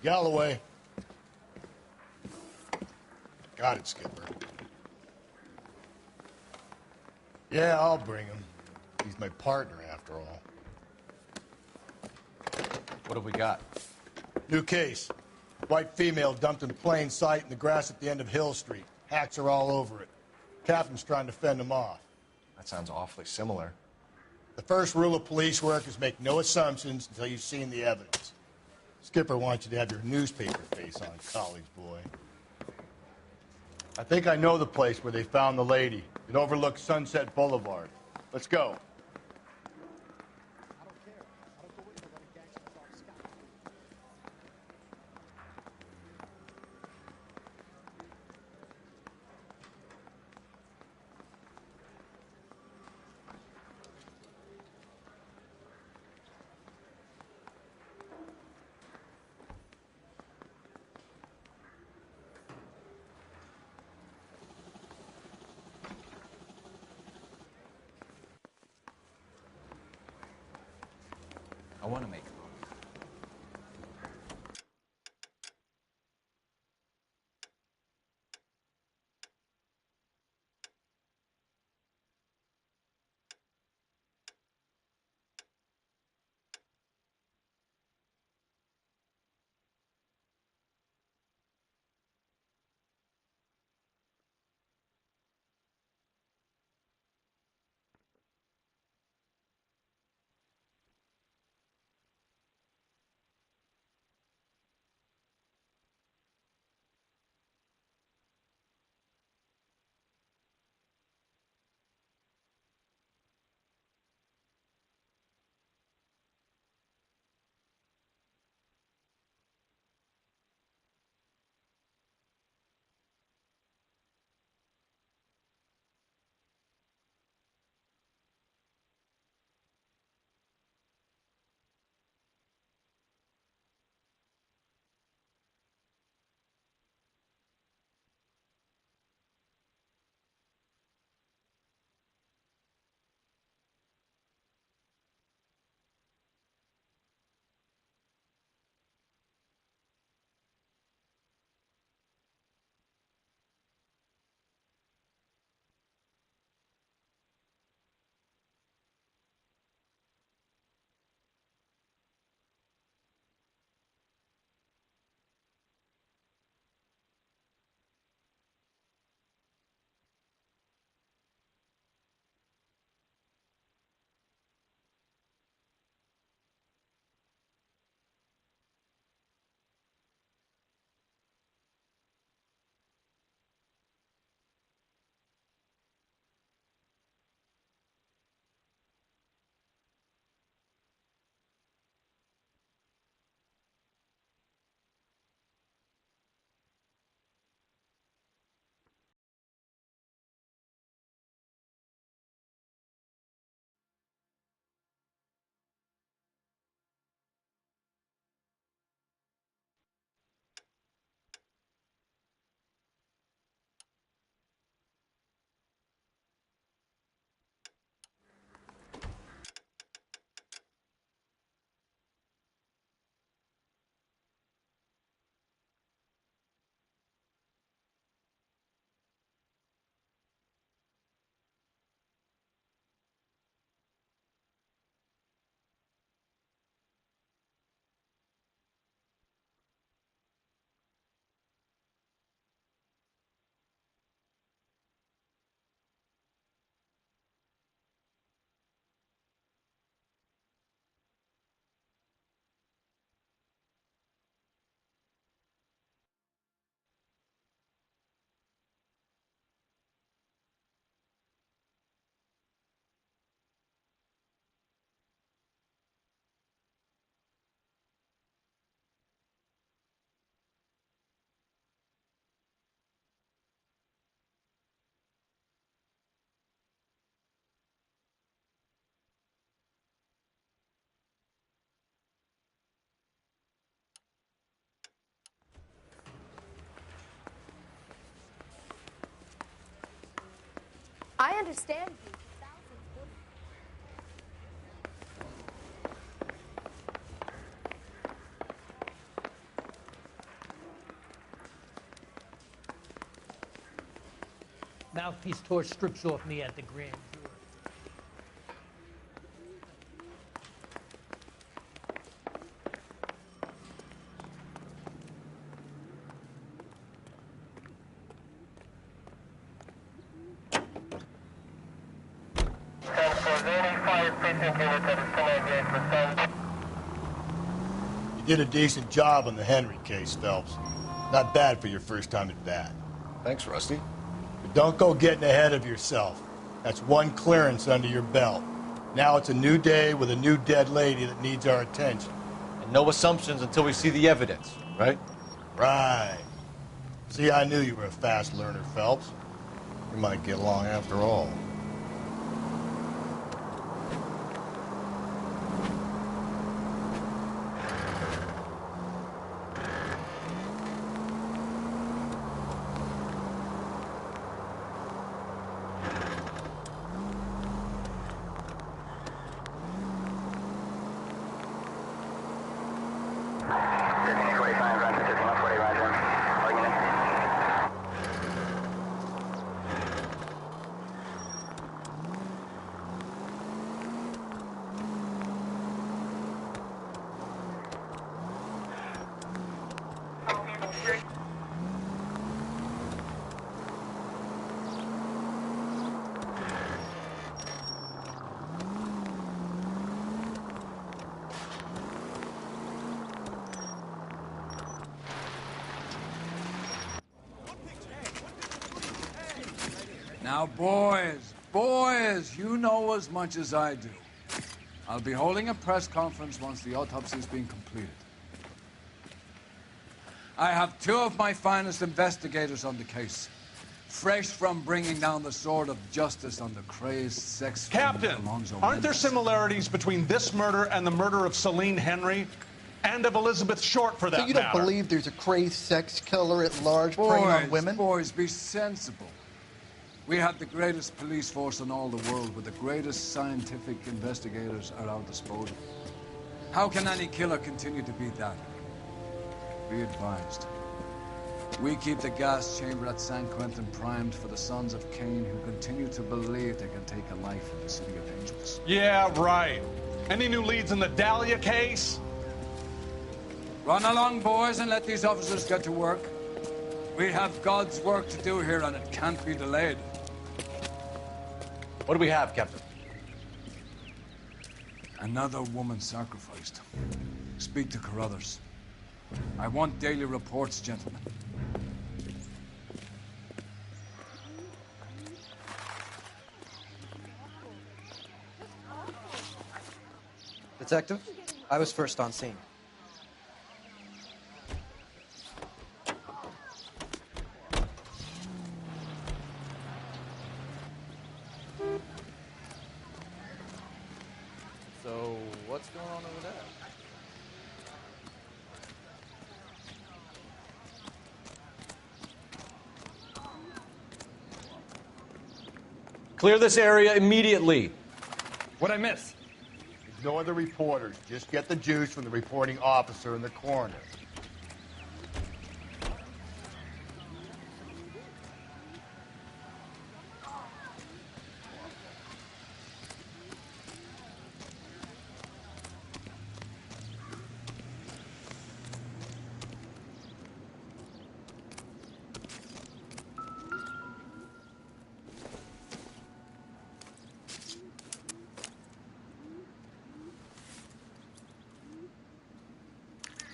Galloway. Got it, Skipper. Yeah, I'll bring him. He's my partner, after all. What have we got? New case. White female dumped in plain sight in the grass at the end of Hill Street. Hacks are all over it. Captain's trying to fend them off. That sounds awfully similar. The first rule of police work is make no assumptions until you've seen the evidence. Skipper wants you to have your newspaper face on, college boy. I think I know the place where they found the lady. It overlooks Sunset Boulevard. Let's go. I want to make I understand you. Mouthpiece tore strips off me at the grand jury. You did a decent job on the Henry case, Phelps. Not bad for your first time at bat. Thanks, Rusty. But don't go getting ahead of yourself. That's one clearance under your belt. Now it's a new day with a new dead lady that needs our attention. And no assumptions until we see the evidence, right? Right. See, I knew you were a fast learner, Phelps. We might get along after all. Now, boys, you know as much as I do. I'll be holding a press conference once the autopsy's been completed. I have two of my finest investigators on the case, fresh from bringing down the sword of justice on the crazed sex... Captain, aren't there similarities between this murder and the murder of Celine Henry and of Elizabeth Short, for that matter? So you don't believe there's a crazed sex killer at large preying on women? Boys, be sensible. We have the greatest police force in all the world with the greatest scientific investigators at our disposal. How can any killer continue to beat that? Be advised. We keep the gas chamber at San Quentin primed for the sons of Cain who continue to believe they can take a life in the city of angels. Yeah, right. Any new leads in the Dahlia case? Run along, boys, and let these officers get to work. We have God's work to do here, and it can't be delayed. What do we have, Captain? Another woman sacrificed. Speak to Carruthers. I want daily reports, gentlemen. Detective, I was first on scene. So, what's going on over there? Clear this area immediately. What'd I miss? Ignore the reporters. Just get the juice from the reporting officer in the corner.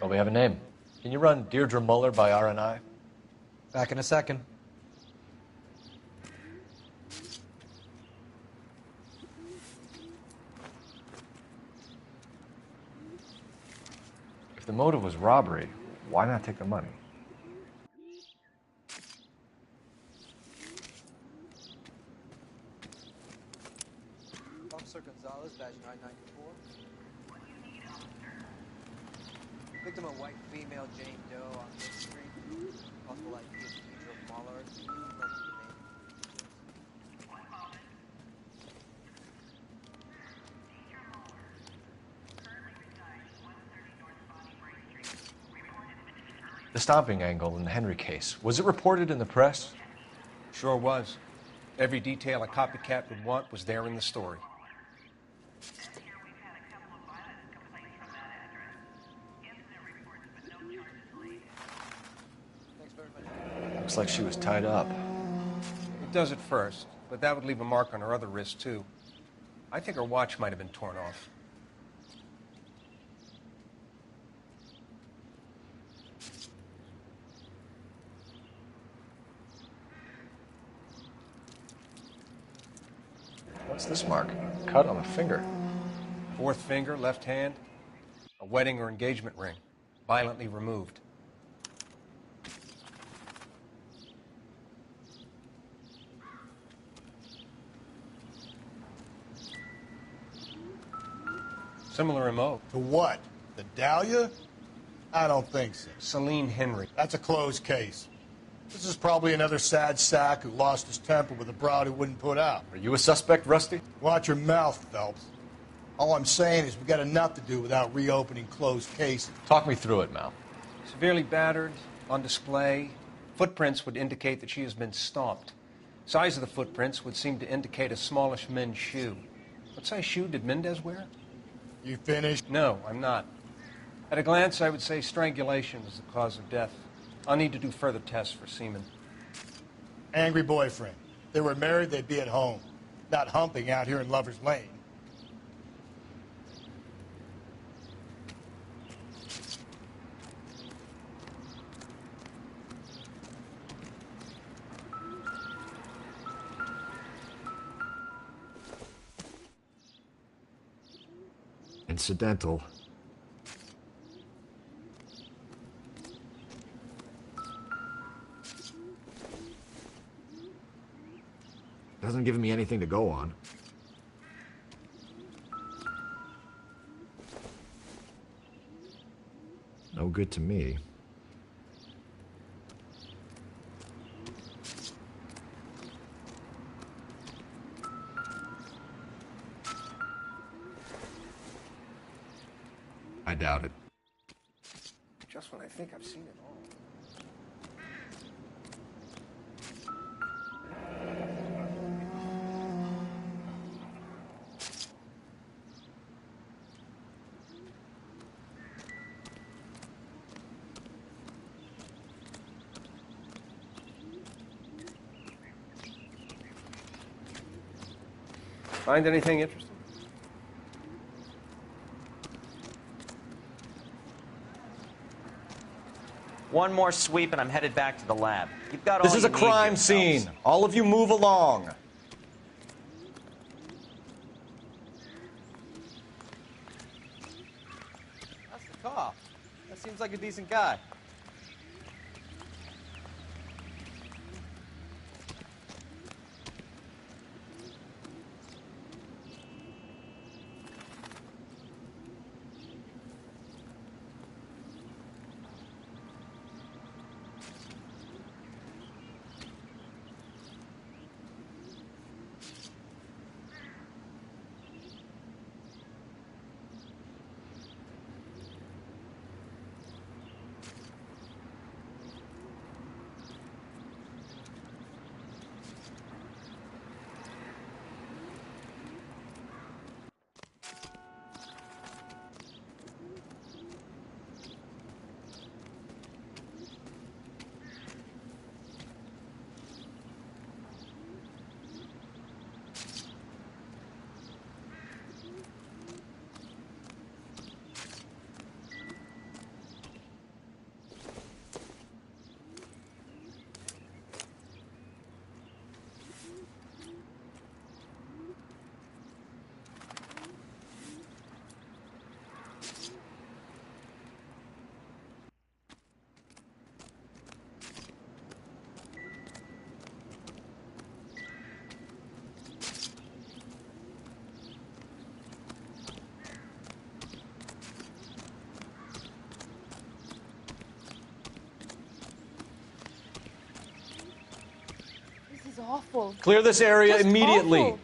Oh, we have a name. Can you run Deirdre Muller by RNI? Back in a second. If the motive was robbery, why not take the money? Officer Gonzalez, badge 994. Victim, a white female, Jane Doe, on Main Street. Possible ID of Deirdre Muller. Can you mention the name? The stomping angle in the Henry case, was it reported in the press? Sure was. Every detail a copycat would want was there in the story. Looks like she was tied up. It does at first, but that would leave a mark on her other wrist, too. I think her watch might have been torn off. What's this mark? Cut on the finger. Fourth finger, left hand. A wedding or engagement ring. Violently removed. Similar MO. To what? The Dahlia? I don't think so. Celine Henry. That's a closed case. This is probably another sad sack who lost his temper with a broad who wouldn't put out. Are you a suspect, Rusty? Watch your mouth, Phelps. All I'm saying is we got enough to do without reopening closed cases. Talk me through it, Mal. Severely battered, on display. Footprints would indicate that she has been stomped. Size of the footprints would seem to indicate a smallish men's shoe. What size shoe did Mendez wear? You finished? No, I'm not. At a glance, I would say strangulation was the cause of death. I'll need to do further tests for semen. Angry boyfriend. If they were married, they'd be at home, not humping out here in Lover's Lane. Incidental. Doesn't give me anything to go on. No good to me. I doubt it. Just when I think I've seen it all. Find anything interesting? One more sweep and I'm headed back to the lab. You've got all This is a you need crime here, scene. Phelps. All of you move along. That's the cop. That seems like a decent guy. This is awful. Clear this area Just immediately. awful.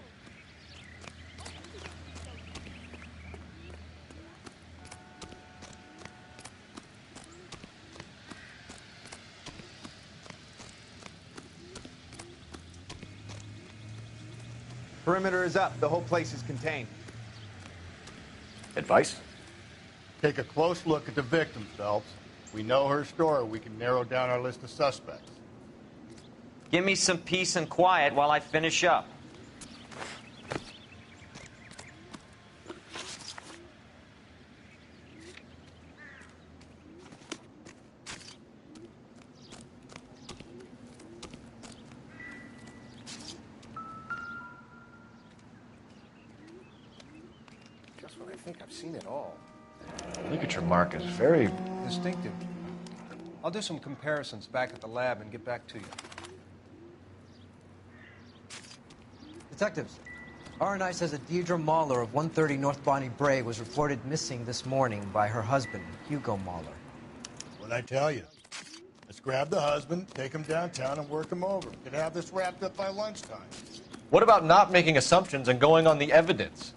Perimeter is up. The whole place is contained. Advice? Take a close look at the victim, Phelps. If we know her story, we can narrow down our list of suspects. Give me some peace and quiet while I finish up. Just when I think I've seen it all. Ligature mark is very... Distinctive. I'll do some comparisons back at the lab and get back to you. Detectives, R&I says that Deirdre Mahler of 130 North Bonnie Bray was reported missing this morning by her husband, Hugo Mahler. What'd I tell you? Let's grab the husband, take him downtown, and work him over. We could have this wrapped up by lunchtime. What about not making assumptions and going on the evidence?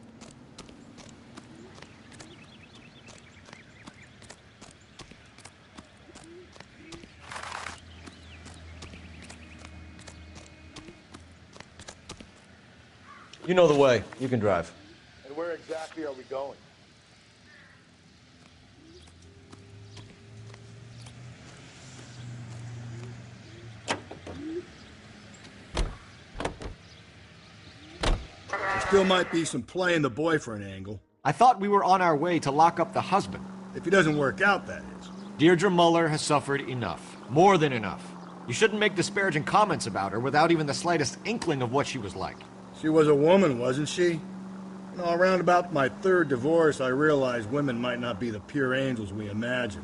You know the way. You can drive. And where exactly are we going? There still might be some play in the boyfriend angle. I thought we were on our way to lock up the husband. If he doesn't work out, that is. Deirdre Muller has suffered enough. More than enough. You shouldn't make disparaging comments about her without even the slightest inkling of what she was like. She was a woman, wasn't she? You know, around about my third divorce, I realized women might not be the pure angels we imagine.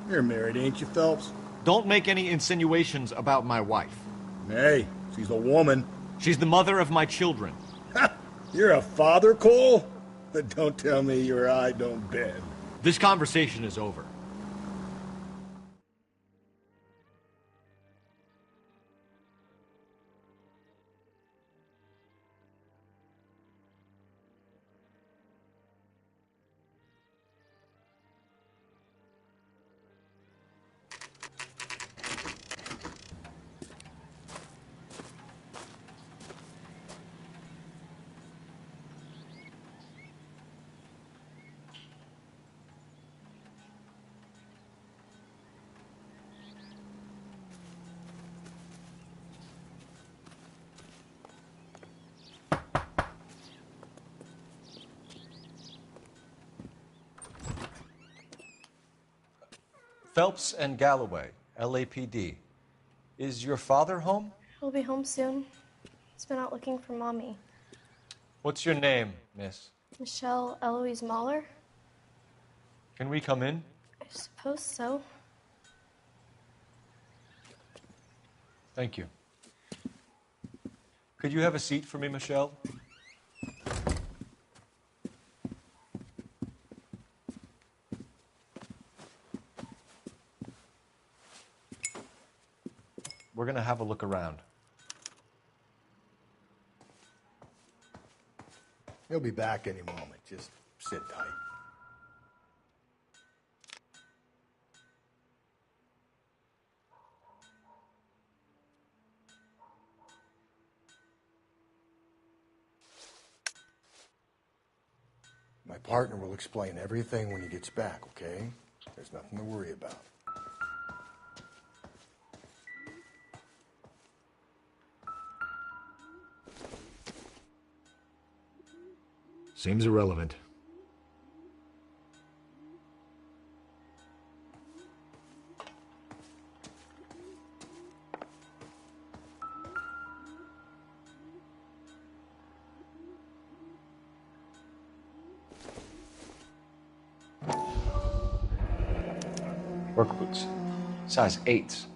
You're married, ain't you, Phelps? Don't make any insinuations about my wife. Hey, she's a woman. She's the mother of my children. You're a father, Cole? Don't tell me your eye don't bend. This conversation is over. Phelps and Galloway, LAPD. Is your father home? He'll be home soon. He's been out looking for Mommy. What's your name, miss? Michelle Eloise Mahler? Can we come in? I suppose so. Thank you. Could you have a seat for me, Michelle? We're going to have a look around. He'll be back any moment. Just sit tight. My partner will explain everything when he gets back, okay? There's nothing to worry about. Seems irrelevant. Work boots. Size 8s.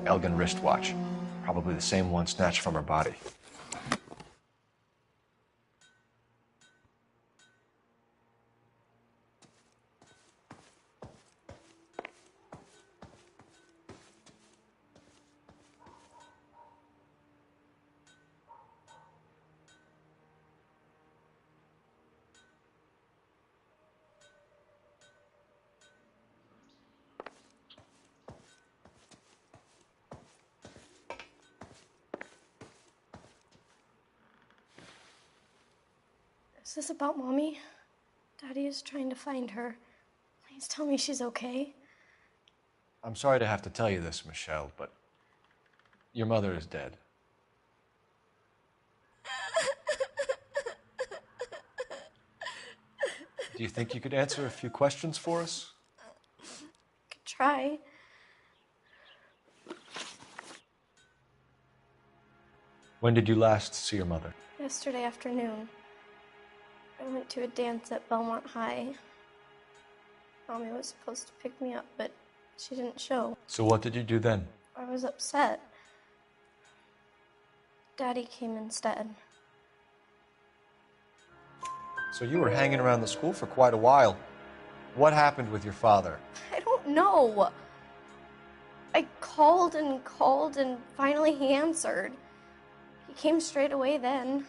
Elgin wristwatch. Probably the same one snatched from her body. Is this about Mommy? Daddy is trying to find her. Please tell me she's okay. I'm sorry to have to tell you this, Michelle, but your mother is dead. Do you think you could answer a few questions for us? Could try. When did you last see your mother? Yesterday afternoon. I went to a dance at Belmont High. Mommy was supposed to pick me up, but she didn't show. So what did you do then? I was upset. Daddy came instead. So you were hanging around the school for quite a while. What happened with your father? I don't know. I called and finally he answered. He came straight away then.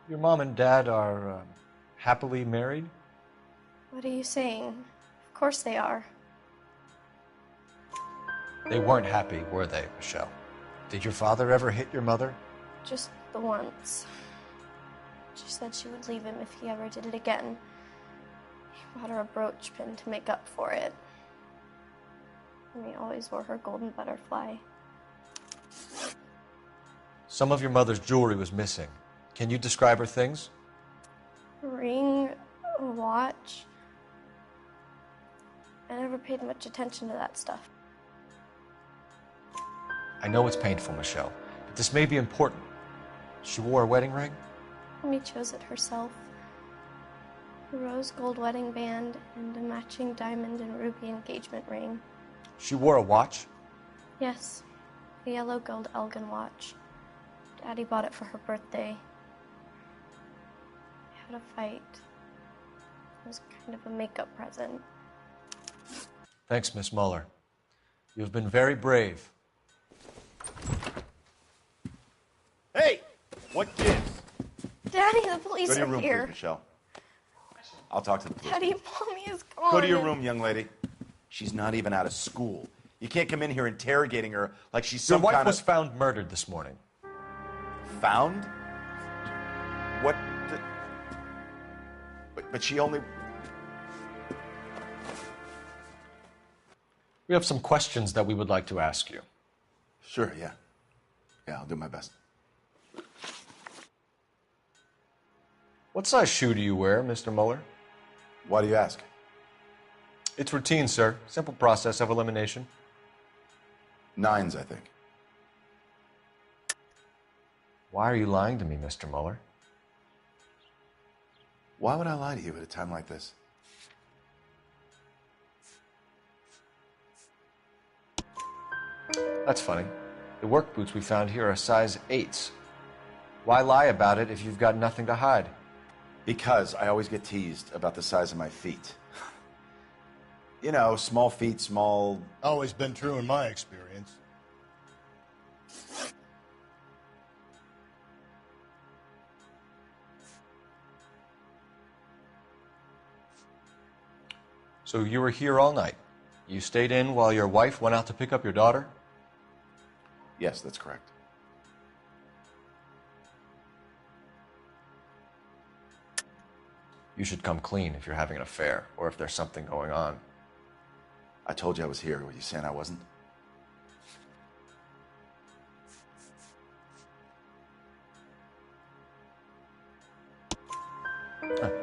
Your mom and dad are happily married? What are you saying? Of course they are. They weren't happy, were they, Michelle? Did your father ever hit your mother? Just the once. She said she would leave him if he ever did it again. He bought her a brooch pin to make up for it. And he always wore her golden butterfly. Some of your mother's jewelry was missing. Can you describe her things? A ring, a watch. I never paid much attention to that stuff. I know it's painful, Michelle, but this may be important. She wore a wedding ring? Mommy chose it herself. A rose gold wedding band and a matching diamond and ruby engagement ring. She wore a watch? Yes, a yellow gold Elgin watch. Daddy bought it for her birthday. We had a fight. It was kind of a makeup present. Thanks, Miss Muller. You've been very brave. Hey! What gives? Daddy, the police Go to your are room, here. please, Michelle. I'll talk to the police. Daddy, Mommy is gone. Go to your room, young lady. She's not even out of school. You can't come in here interrogating her like she's some Your wife kind was of... found murdered this morning. Found? What the... But she only... We have some questions that we would like to ask you. Sure, yeah. Yeah, I'll do my best. What size shoe do you wear, Mr. Muller? Why do you ask? It's routine, sir. Simple process of elimination. 9s, I think. Why are you lying to me, Mr. Muller? Why would I lie to you at a time like this? That's funny. The work boots we found here are size 8s. Why lie about it if you've got nothing to hide? Because I always get teased about the size of my feet. You know, small feet, small... Always been true in my experience. So you were here all night. You stayed in while your wife went out to pick up your daughter? Yes, that's correct. You should come clean if you're having an affair, or if there's something going on. I told you I was here. Were you saying I wasn't?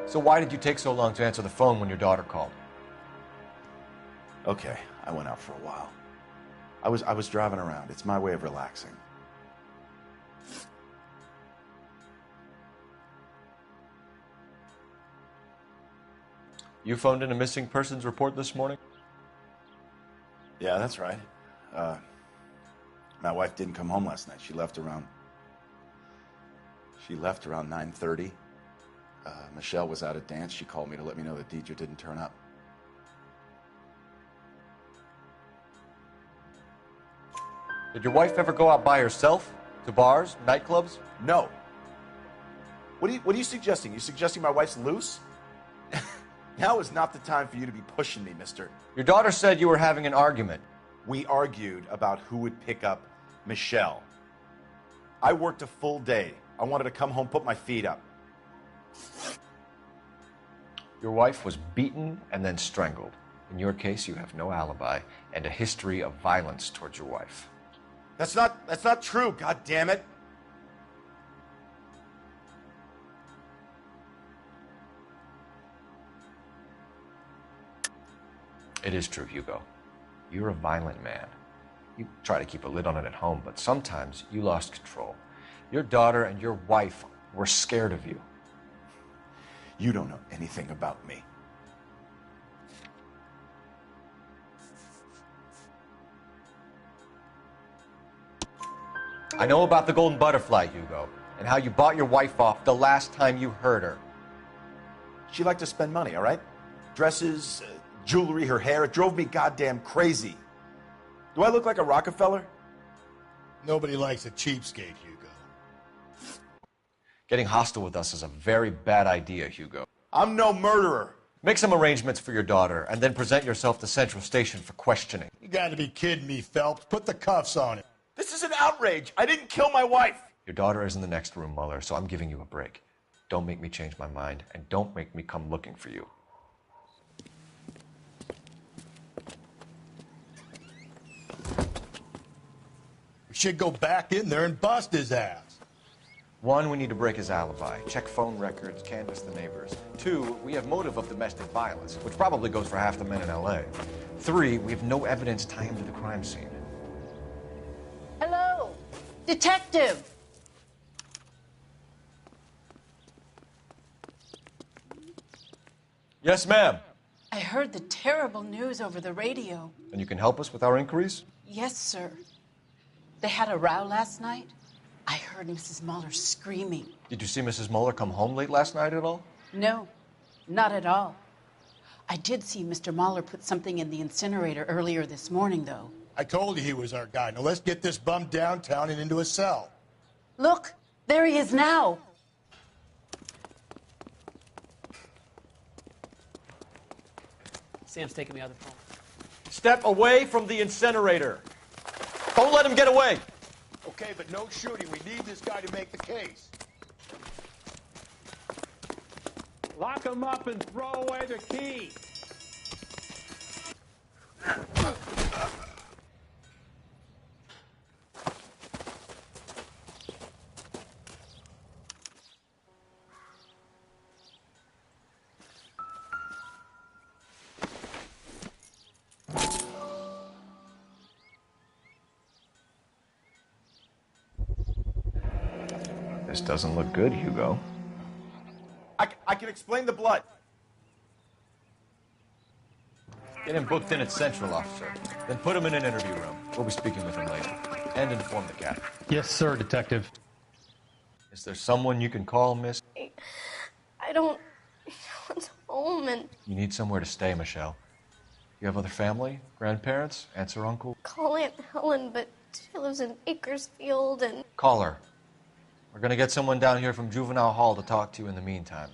So why did you take so long to answer the phone when your daughter called? Okay, I went out for a while. I was driving around. It's my way of relaxing. You phoned in a missing persons report this morning? Yeah, that's right. My wife didn't come home last night. She left around 9:30. Michelle was out at dance. She called me to let me know that Deidre didn't turn up. Did your wife ever go out by herself? To bars, nightclubs? No. What are you suggesting? You suggesting my wife's loose? Now is not the time for you to be pushing me, mister. Your daughter said you were having an argument. We argued about who would pick up Michelle. I worked a full day. I wanted to come home, put my feet up. Your wife was beaten and then strangled. In your case, you have no alibi and a history of violence towards your wife. That's not true, God damn it. It is true, Hugo. You're a violent man. You try to keep a lid on it at home, but sometimes you lost control. Your daughter and your wife were scared of you. You don't know anything about me. I know about the golden butterfly, Hugo, and how you bought your wife off the last time you heard her. She liked to spend money, all right? Dresses, jewelry, her hair. It drove me goddamn crazy. Do I look like a Rockefeller? Nobody likes a cheapskate, Hugo. Getting hostile with us is a very bad idea, Hugo. I'm no murderer. Make some arrangements for your daughter, and then present yourself to Central Station for questioning. You gotta be kidding me, Phelps. Put the cuffs on him. This is an outrage. I didn't kill my wife. Your daughter is in the next room, Mueller, so I'm giving you a break. Don't make me change my mind, and don't make me come looking for you. We should go back in there and bust his ass. 1, we need to break his alibi. Check phone records, canvass the neighbors. 2, we have motive of domestic violence, which probably goes for half the men in L.A. 3, we have no evidence tying him to the crime scene. Hello, detective. Yes, ma'am. I heard the terrible news over the radio. And you can help us with our inquiries? Yes, sir. They had a row last night. I heard Mrs. Mueller screaming. Did you see Mrs. Mueller come home late last night at all? No, not at all. I did see Mr. Mueller put something in the incinerator earlier this morning, though. I told you he was our guy. Now let's get this bum downtown and into a cell. Look, there he is now. Sam's taking me out of the phone. Step away from the incinerator. Don't let him get away. Okay, but no shooting. We need this guy to make the case. Lock him up and throw away the key. This doesn't look good, Hugo. I can explain the blood. Get him booked in at Central, officer. Then put him in an interview room. We'll be speaking with him later. And inform the captain. Yes, sir, detective. Is there someone you can call, miss? I don't want home and You need somewhere to stay, Michelle. You have other family? Grandparents? Aunts or uncle? call Aunt Helen, but she lives in Bakersfield and Call her. We're gonna get someone down here from Juvenile Hall to talk to you in the meantime.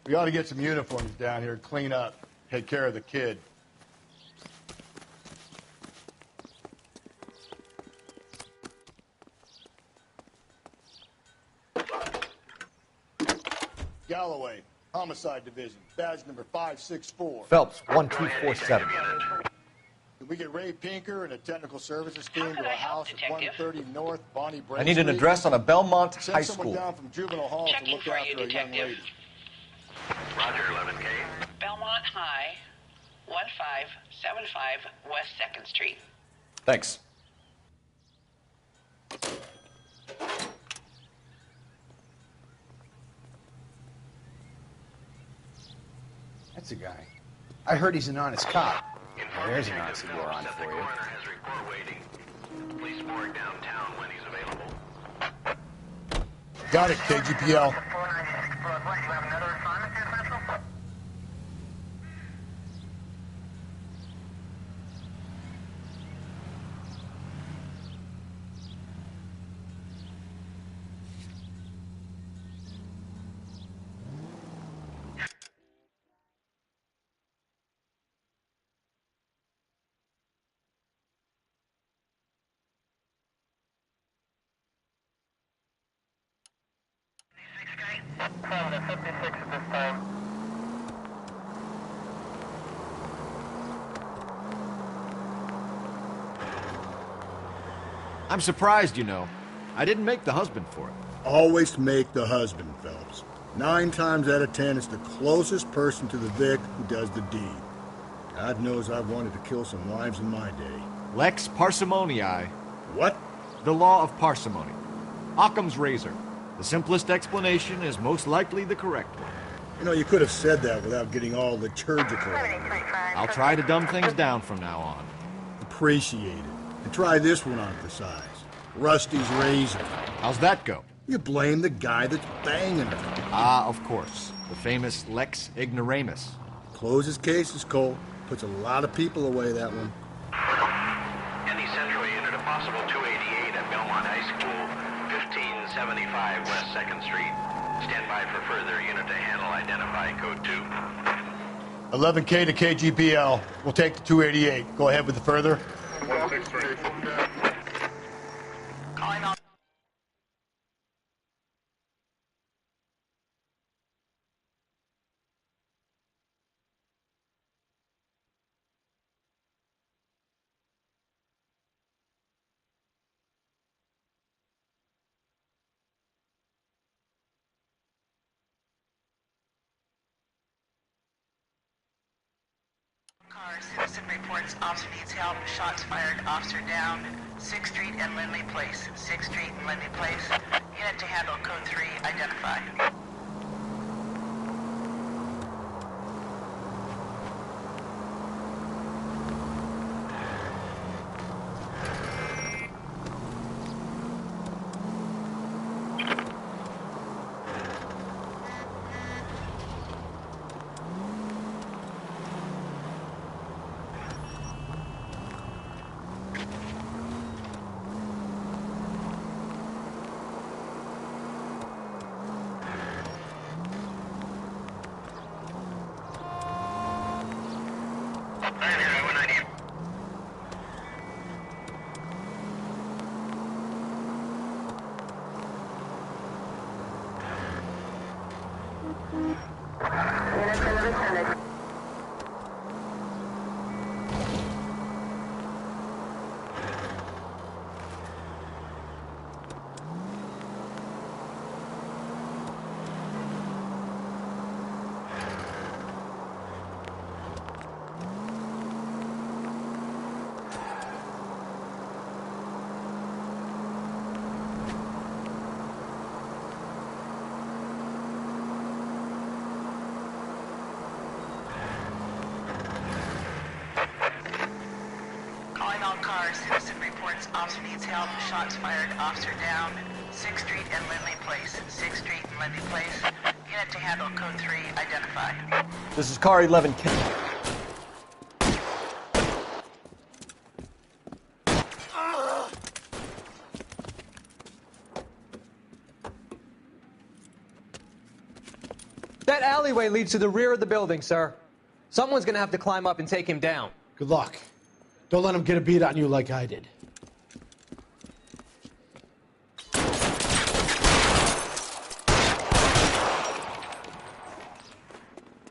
We ought to get some uniforms down here, clean up, take care of the kid. Galloway, Homicide Division, badge number 564. Phelps, 1247. Can we get Ray Pinker and a technical services team to a house at 130 North Bonnie Brae I need an Street? address on a Belmont Send High someone School. down from Juvenile Hall to look after a young lady. Roger, 11K. Belmont High, 1575 West 2nd Street. Thanks. That's a guy. I heard he's an honest cop. Well, there's an honest moron for you. Police board downtown when he's available. Got it, KGPL. 56 at this time. I'm surprised, you know. I didn't make the husband for it. Always make the husband, Phelps. 9 times out of 10, it's the closest person to the Vic who does the deed. God knows I've wanted to kill some wives in my day. Lex parsimoniae. What? The law of parsimony. Occam's razor. The simplest explanation is most likely the correct one. You know, you could have said that without getting all liturgical. I'll try to dumb things down from now on. Appreciate it. And try this one on for size. Rusty's razor. How's that go? You blame the guy that's banging her. Ah, of course. The famous Lex ignoramus. Closes cases, Cole. Puts a lot of people away, that one. Any Central unit, a possible 288 at Belmont High School, 1575 West 2nd Street. Stand by for further unit to handle. Identify code 2. 11K to KGPL. We'll take the 288. Go ahead with the further. 163. Calling on. Citizen reports officer needs help. Shots fired. Officer down. 6th Street and Lindley Place. 6th Street and Lindley Place. Unit to handle code 3. Identify. Citizen reports officer needs help. Shots fired. Officer down. 6th Street and Lindley Place. 6th Street and Lindley Place. Unit to handle code 3. Identify. This is car 11K. That alleyway leads to the rear of the building, sir. Someone's gonna have to climb up and take him down. Good luck. Don't let him get a beat on you like I did.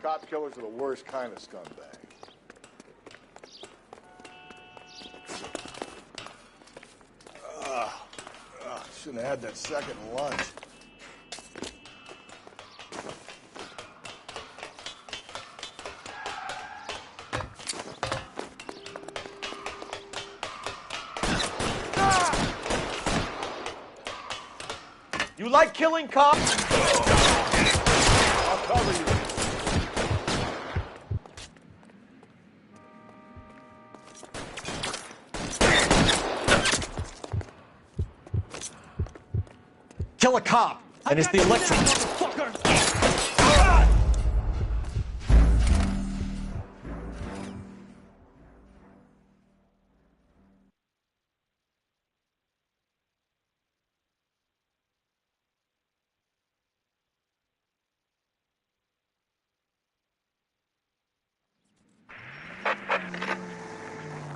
Cop killers are the worst kind of scumbag. Shouldn't have had that second lunch. You like killing cops? I'll cover you. Kill a cop, and it's the electric.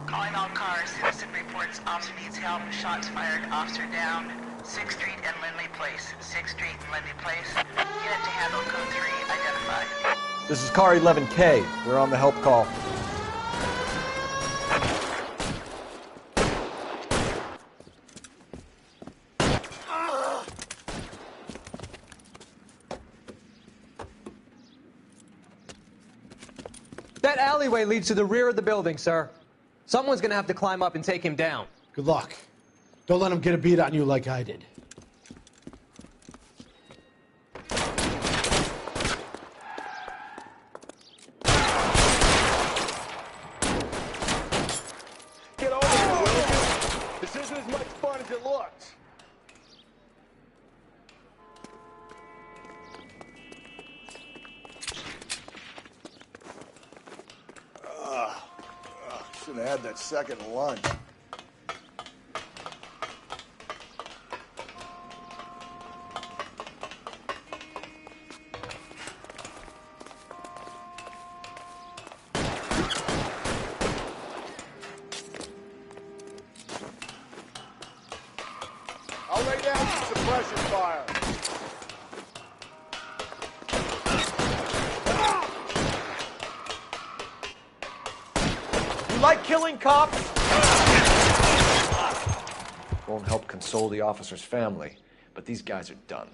Calling all cars. Citizen reports officer needs help. Shots fired. Officer down. 6th Street and Lindley Place. 6th Street and Lindley Place. Unit to handle code 3. This is car 11K. We're on the help call. That alleyway leads to the rear of the building, sir. Someone's gonna have to climb up and take him down. Good luck. Don't let him get a beat on you like I did. Get over here, will you? This isn't as much fun as it looks. Should have had that second lunch. I'll lay down some suppression fire. You like killing cops? Won't help console the officer's family, but these guys are done.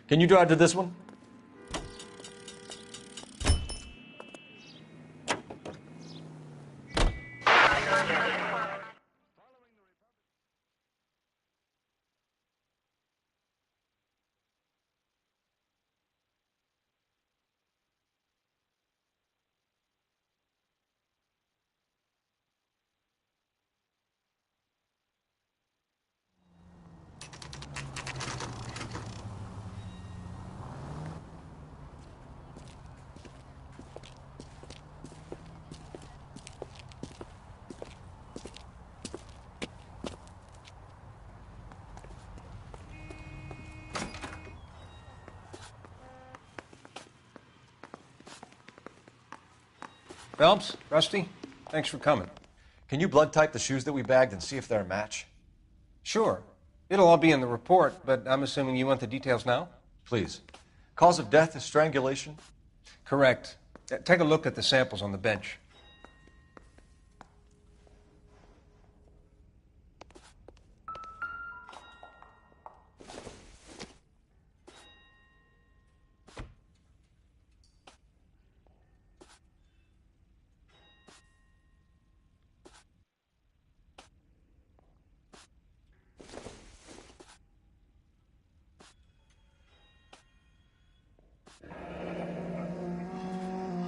Can you drive to this one? Phelps, Rusty, thanks for coming. Can you blood type the shoes that we bagged and see if they're a match? Sure. It'll all be in the report, but I'm assuming you want the details now? Please. Cause of death is strangulation? Correct. Take a look at the samples on the bench.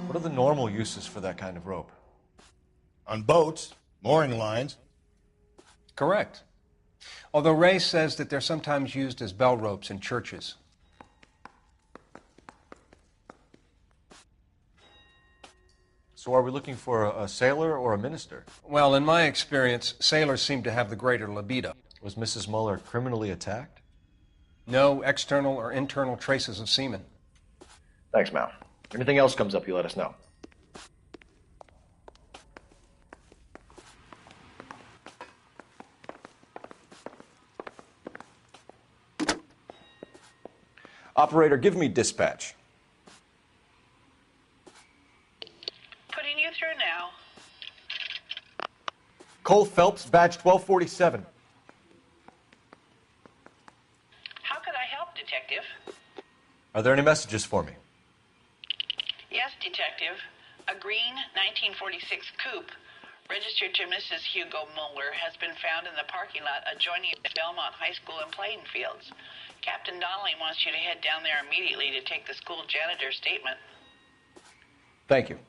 What are the normal uses for that kind of rope? On boats, mooring lines. Correct. Although Ray says that they're sometimes used as bell ropes in churches. So are we looking for a sailor or a minister? Well, in my experience, sailors seem to have the greater libido. Was Mrs. Muller criminally attacked? No external or internal traces of semen. Thanks, Mal. If anything else comes up, you let us know. Operator, give me dispatch. Putting you through now. Cole Phelps, badge 1247. How could I help, Detective? Are there any messages for me? Yes, Detective. A green 1946 coupe registered to Mrs. Hugo Muller has been found in the parking lot adjoining Belmont High School and playing fields. Captain Donnelly wants you to head down there immediately to take the school janitor's statement. Thank you.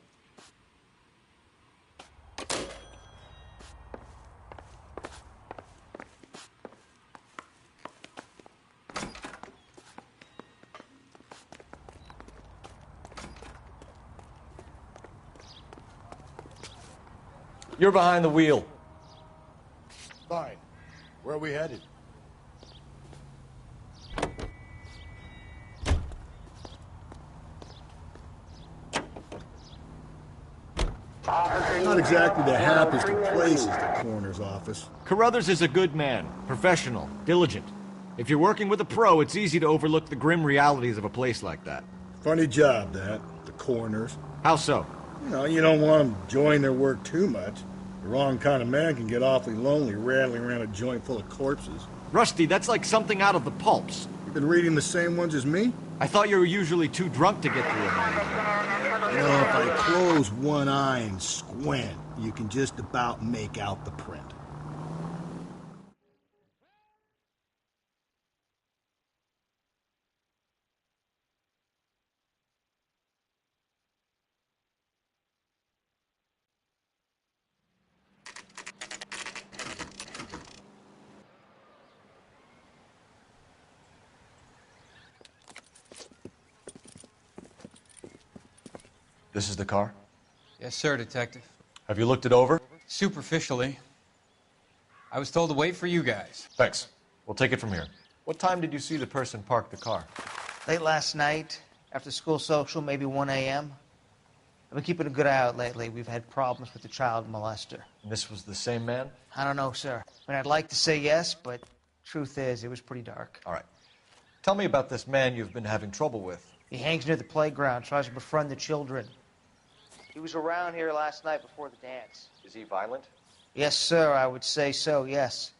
You're behind the wheel. Fine. Where are we headed? Not exactly the happiest of places, the coroner's office. Carruthers is a good man, professional, diligent. If you're working with a pro, it's easy to overlook the grim realities of a place like that. Funny job, that. The coroner's. How so? You don't want them enjoying their work too much. The wrong kind of man can get awfully lonely rattling around a joint full of corpses. Rusty, that's like something out of the pulps. You've been reading the same ones as me? I thought you were usually too drunk to get through them. If I close one eye and squint, you can just about make out the print. This is the car? Yes, sir, Detective. Have you looked it over? Superficially. I was told to wait for you guys. Thanks. We'll take it from here. What time did you see the person park the car? Late last night, after school social, maybe 1 a.m. I've been keeping a good eye out lately. We've had problems with the child molester. And this was the same man? I don't know, sir. I mean, I'd like to say yes, but truth is, it was pretty dark. All right. Tell me about this man you've been having trouble with. He hangs near the playground, tries to befriend the children. He was around here last night before the dance. Is he violent? Yes, sir, I would say so, yes.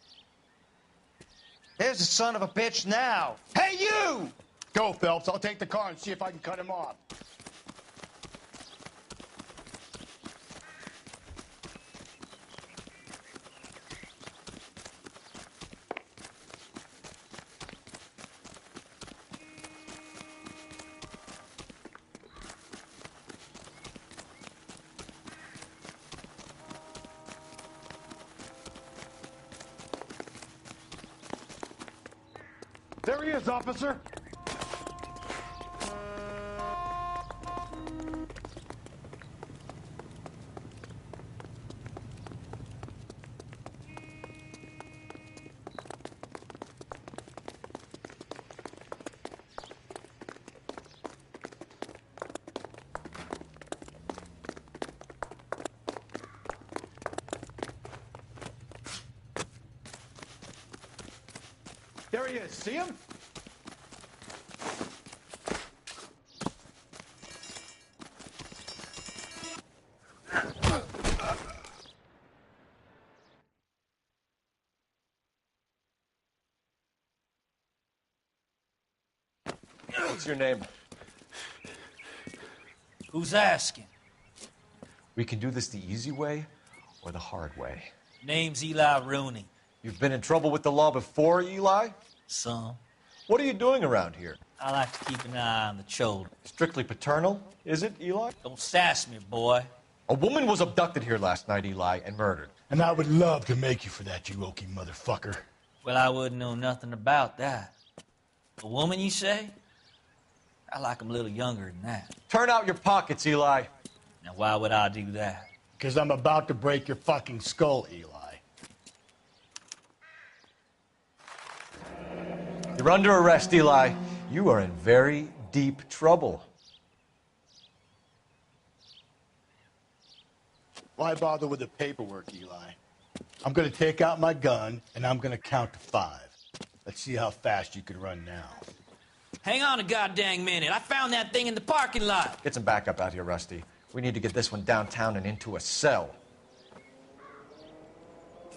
There's the son of a bitch now. Hey, you! Go, Phelps. I'll take the car and see if I can cut him off. There he is, officer. There he is. See him? What's your name? Who's asking? We can do this the easy way or the hard way. Name's Eli Rooney. You've been in trouble with the law before, Eli? Some. What are you doing around here? I like to keep an eye on the children. Strictly paternal, is it, Eli? Don't sass me, boy. A woman was abducted here last night, Eli, and murdered. And I would love to make you for that, you oaky motherfucker. Well, I wouldn't know nothing about that. A woman, you say? I like 'em a little younger than that. Turn out your pockets, Eli. Now, why would I do that? Because I'm about to break your fucking skull, Eli. You're under arrest, Eli. You are in very deep trouble. Why bother with the paperwork, Eli? I'm going to take out my gun, and I'm going to count to 5. Let's see how fast you can run now. Hang on a goddamn minute. I found that thing in the parking lot. Get some backup out here, Rusty. We need to get this one downtown and into a cell.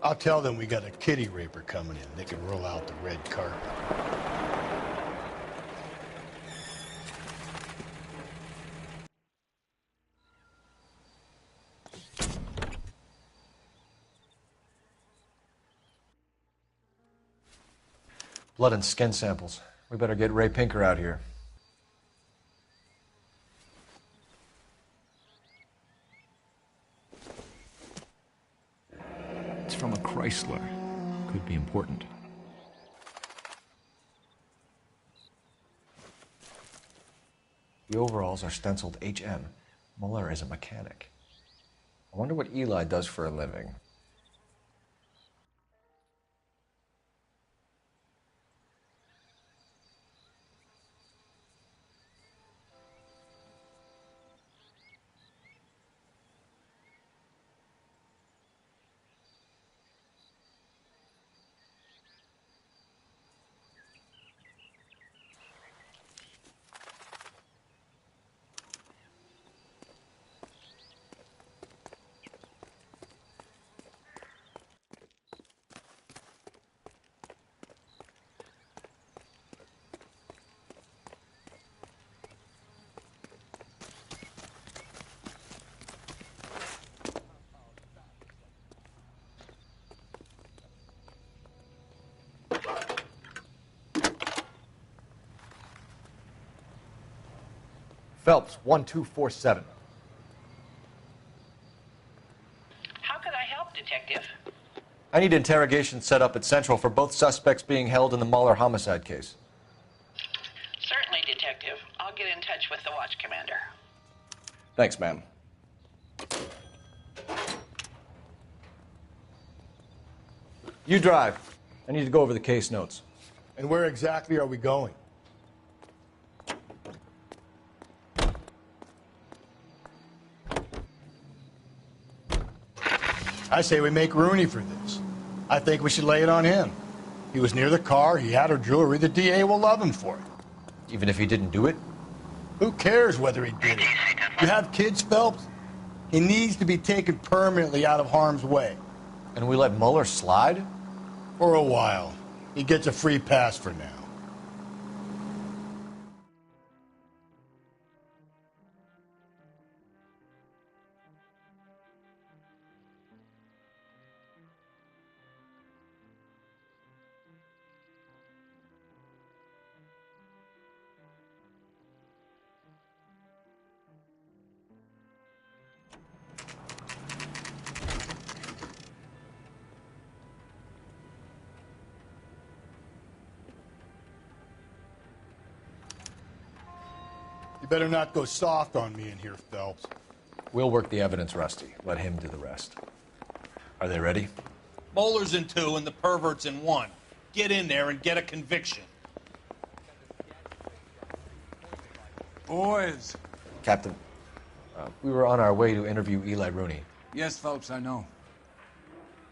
I'll tell them we got a kitty raper coming in. They can roll out the red carpet. Blood and skin samples. We better get Ray Pinker out here. It's from a Chrysler. Could be important. The overalls are stenciled HM. Muller is a mechanic. I wonder what Eli does for a living. Phelps, 1247. How could I help, Detective? I need interrogation set up at Central for both suspects being held in the Mahler homicide case. Certainly, Detective. I'll get in touch with the watch commander. Thanks, ma'am. You drive. I need to go over the case notes. And where exactly are we going? I say we make Rooney for this. I think we should lay it on him. He was near the car, he had her jewelry, the DA will love him for it. Even if he didn't do it? Who cares whether he did it? You have kids, Phelps? He needs to be taken permanently out of harm's way. And we let Mueller slide? For a while. He gets a free pass for now. You better not go soft on me in here, Phelps. We'll work the evidence, Rusty. Let him do the rest. Are they ready? Bowler's in 2 and the pervert's in 1. Get in there and get a conviction. Boys. Captain, we were on our way to interview Eli Rooney. Yes, Phelps, I know.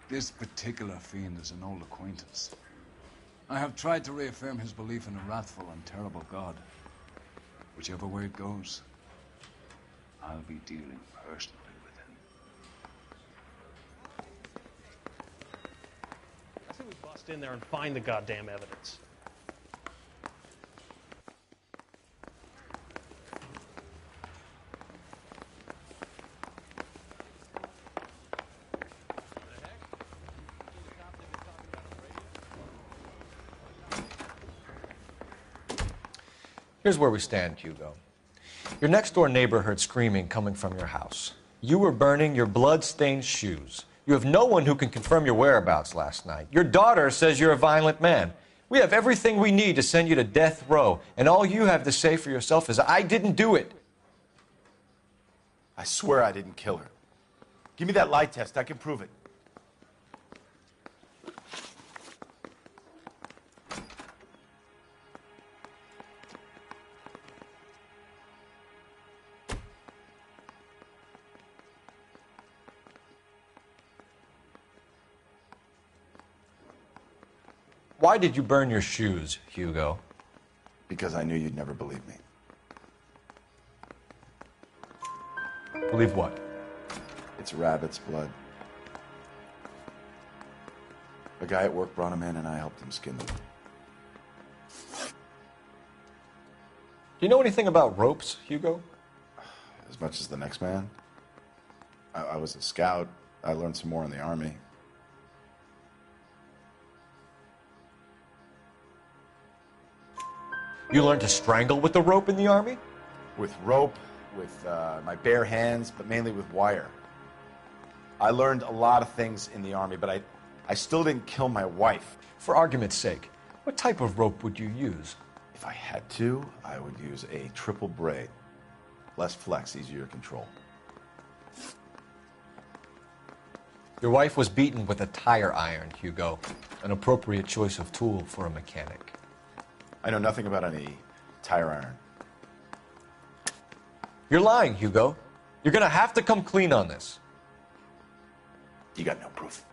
This particular fiend is an old acquaintance. I have tried to reaffirm his belief in a wrathful and terrible God. Whichever way it goes, I'll be dealing personally with him. I say we bust in there and find the goddamn evidence. Here's where we stand, Hugo. Your next-door neighbor heard screaming coming from your house. You were burning your blood-stained shoes. You have no one who can confirm your whereabouts last night. Your daughter says you're a violent man. We have everything we need to send you to death row, and all you have to say for yourself is, I didn't do it. I swear I didn't kill her. Give me that lie test. I can prove it. Why did you burn your shoes, Hugo? Because I knew you'd never believe me. Believe what? It's rabbit's blood. A guy at work brought him in and I helped him skin them. Do you know anything about ropes, Hugo? As much as the next man. I was a scout. I learned some more in the Army. You learned to strangle with the rope in the Army? With rope, with my bare hands, but mainly with wire. I learned a lot of things in the Army, but I still didn't kill my wife. For argument's sake, what type of rope would you use? If I had to, I would use a triple braid. Less flex, easier to control. Your wife was beaten with a tire iron, Hugo. An appropriate choice of tool for a mechanic. I know nothing about any tire iron. You're lying, Hugo. You're gonna have to come clean on this. You got no proof.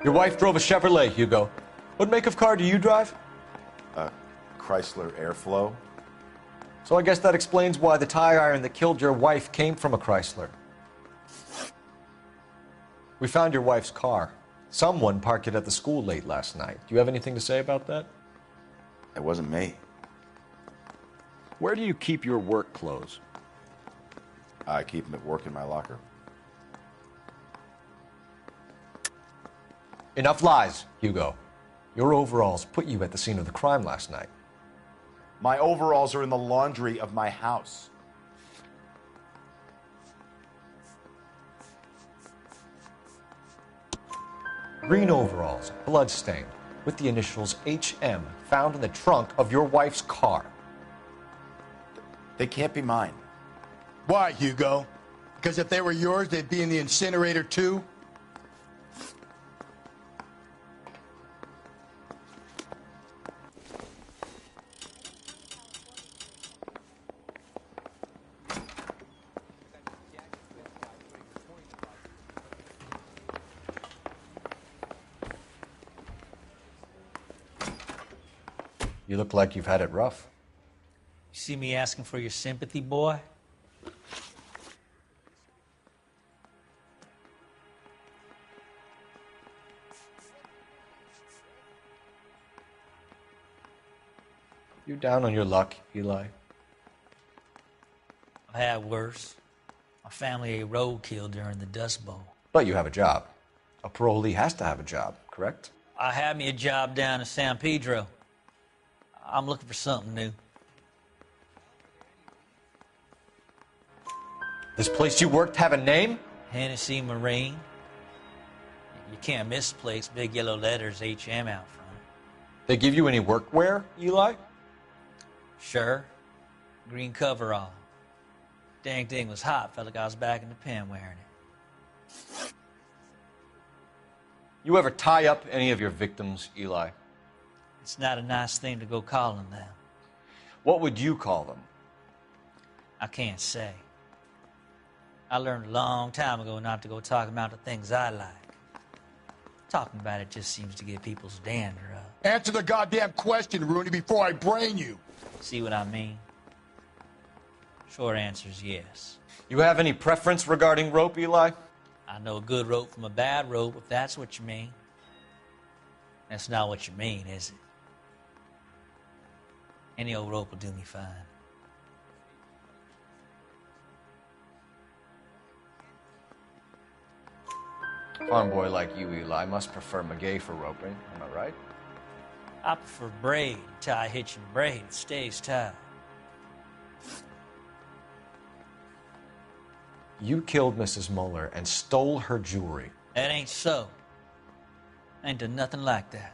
Your wife drove a Chevrolet, Hugo. What make of car do you drive? A Chrysler Airflow. So I guess that explains why the tire iron that killed your wife came from a Chrysler. We found your wife's car. Someone parked it at the school late last night. Do you have anything to say about that? It wasn't me. Where do you keep your work clothes? I keep them at work in my locker. Enough lies, Hugo. Your overalls put you at the scene of the crime last night. My overalls are in the laundry of my house. Green overalls, blood-stained, with the initials HM found in the trunk of your wife's car. They can't be mine. Why, Hugo? Because if they were yours, they'd be in the incinerator too? You look like you've had it rough. You see me asking for your sympathy, boy? You down on your luck, Eli? I've had worse. My family ate roadkill during the Dust Bowl. But you have a job. A parolee has to have a job, correct? I had me a job down in San Pedro. I'm looking for something new. This place you worked have a name? Hennessy Marine. You can't misplace big yellow letters HM out front. They give you any workwear, Eli? Sure. Green coverall. Dang thing was hot. Felt like I was back in the pen wearing it. You ever tie up any of your victims, Eli? It's not a nice thing to go calling them. What would you call them? I can't say. I learned a long time ago not to go talking about the things I like. Talking about it just seems to get people's dander up. Answer the goddamn question, Rooney, before I brain you. See what I mean? Short answer is yes. You have any preference regarding rope, Eli? I know a good rope from a bad rope, if that's what you mean. That's not what you mean, is it? Any old rope will do me fine. A farm boy like you, Eli, must prefer maguey for roping. Am I right? I prefer braid. Tie hitch and braid. It stays tied. You killed Mrs. Muller and stole her jewelry. That ain't so. I ain't done nothing like that.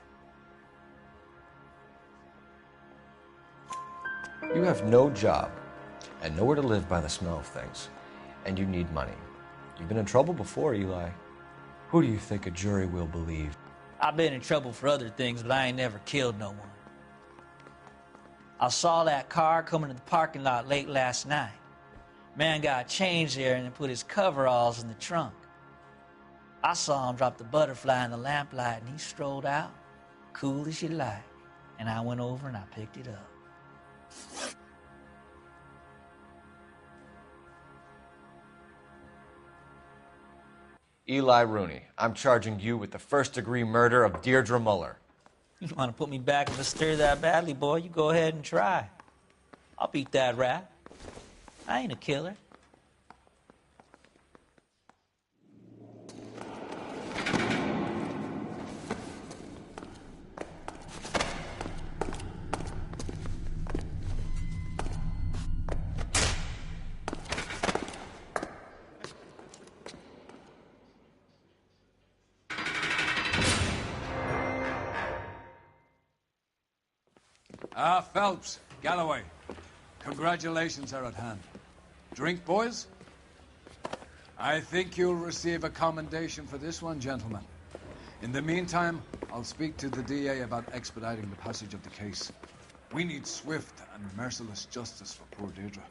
You have no job and nowhere to live by the smell of things, and you need money. You've been in trouble before, Eli. Who do you think a jury will believe? I've been in trouble for other things, but I ain't never killed no one. I saw that car coming to the parking lot late last night. Man got changed there and then put his coveralls in the trunk. I saw him drop the butterfly in the lamplight, and he strolled out, cool as you like. And I went over and I picked it up. Eli Rooney, I'm charging you with the first-degree murder of Deirdre Muller. You want to put me back in the stir that badly, boy? You go ahead and try. I'll beat that rap. I ain't a killer. Phelps, Galloway, congratulations are at hand. Drink, boys? I think you'll receive a commendation for this one, gentlemen. In the meantime, I'll speak to the DA about expediting the passage of the case. We need swift and merciless justice for poor Deirdre.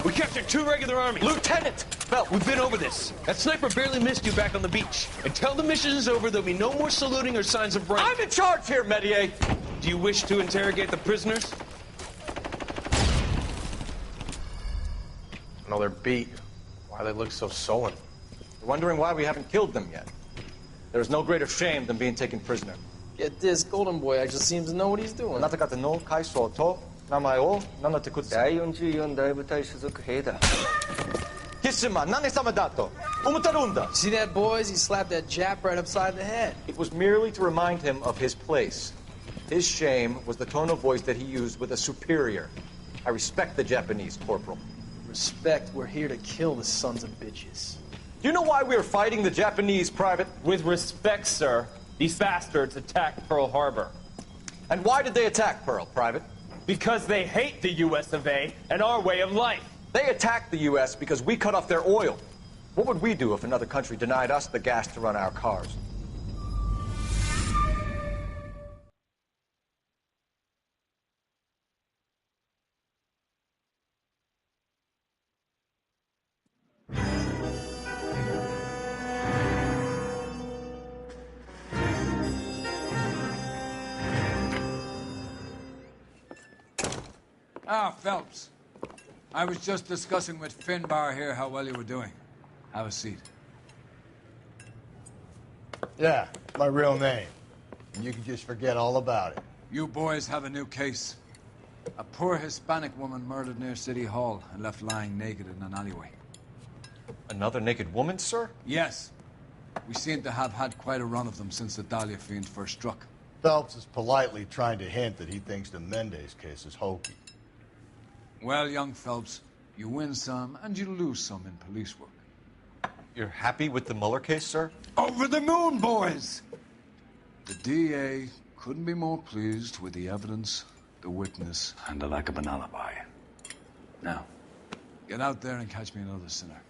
We captured 2 regular armies. Lieutenant! Belt, we've been over this. That sniper barely missed you back on the beach. Until the mission is over, there'll be no more saluting or signs of rank. I'm in charge here, Medier! Do you wish to interrogate the prisoners? No, they're beat. Why they look so sullen? You're wondering why we haven't killed them yet. There's no greater shame than being taken prisoner. Get this, Golden Boy just seems to know what he's doing. See that, boys? He slapped that Jap right upside the head. It was merely to remind him of his place. His shame was the tone of voice that he used with a superior. I respect the Japanese, Corporal. Respect, we're here to kill the sons of bitches. Do you know why we are fighting the Japanese, Private? With respect, sir, these bastards attacked Pearl Harbor. And why did they attack Pearl, Private? Because they hate the US of A and our way of life. They attacked the U.S. because we cut off their oil. What would we do if another country denied us the gas to run our cars? Ah, Phelps. I was just discussing with Finbar here how well you were doing. Have a seat. Yeah, my real name. And you can just forget all about it. You boys have a new case. A poor Hispanic woman murdered near City Hall and left lying naked in an alleyway. Another naked woman, sir? Yes. We seem to have had quite a run of them since the Dahlia fiend first struck. Phelps is politely trying to hint that he thinks the Mendez case is hokey. Well, young Phelps, you win some and you lose some in police work. You're happy with the Mueller case, sir? Over the moon, boys! The DA couldn't be more pleased with the evidence, the witness, and the lack of an alibi. Now, get out there and catch me another sinner.